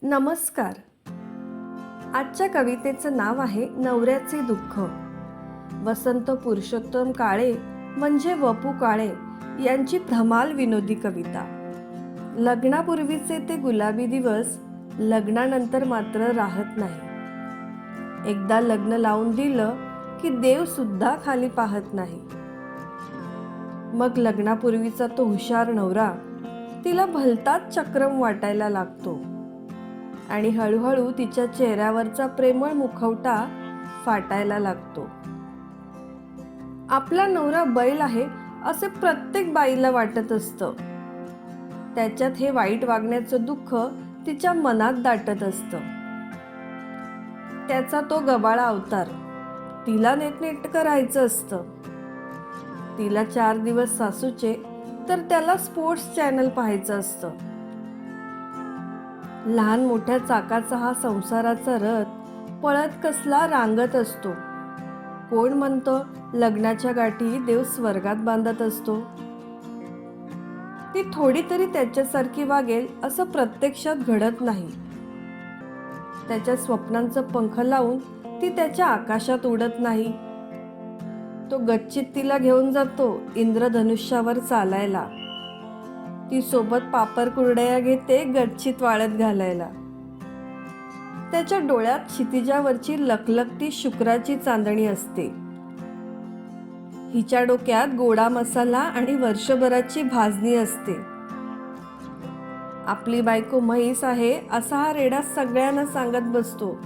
नमस्कार. आजच्या कवितेचं नाव आहे नवऱ्याचे दुःख. वसंत पुरुषोत्तम काळे म्हणजे वपू काळे यांची धमाल विनोदी कविता. लग्नापूर्वीचे ते गुलाबी दिवस लग्नानंतर मात्र राहत नाही. एकदा लग्न लावून दिलं की देव सुद्धा खाली पाहत नाही. मग लग्नापूर्वीचा तो हुशार नवरा तिला भलताच चक्रम वाटायला लागतो आणि हळूहळू तिच्या चेहऱ्यावरचा प्रेमळ मुखवटा फाटायला लागतो. आपला नवरा बैल आहे असे प्रत्येक बाईला वाटत असतं. त्याच्यात हे वाईट वागण्याचं दुःख तिच्या मनात दाटत असतं. त्याचा तो गबाळा अवतार तिला नीटनेटकं राहायचं असतं. तिला 4 दिवस सासूचे तर त्याला स्पोर्ट्स चॅनल पाहायचं असतं. लहान मोठ्या चाकाचा हा संसाराचा रथ पळत कसला रांगत असतो. कोण म्हणतं लग्नाच्या गाठी देव स्वर्गात बांधत असतो. ती थोडी तरी त्याच्यासारखी वागेल असं प्रत्यक्षात घडत नाही. त्याच्या स्वप्नांचं पंख लावून ती त्याच्या आकाशात उडत नाही. तो गच्चीत तिला घेऊन जातो इंद्रधनुष्यावर चालायला. ती सोबत पापर कुरडया घेते गच्चीत वाळत घालायला. त्याच्या डोळ्यात क्षितिजावरची लखलखती शुक्राची चांदणी असते. हिच्या डोक्यात गोडा मसाला आणि वर्षभराची भाजणी असते. आपली बायको म्हैस आहे असा हा रेडा सगळ्यांना सांगत बसतो.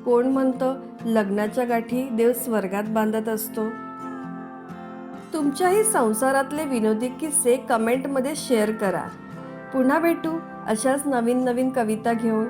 कोण म्हणतं लग्नाच्या गाठी देव स्वर्गात बांधत असतो. तुमच्याही संसारातले विनोदी किस्से कमेंटमध्ये शेअर करा. पुन्हा भेटू अशाच नवीन नवीन कविता घेऊन.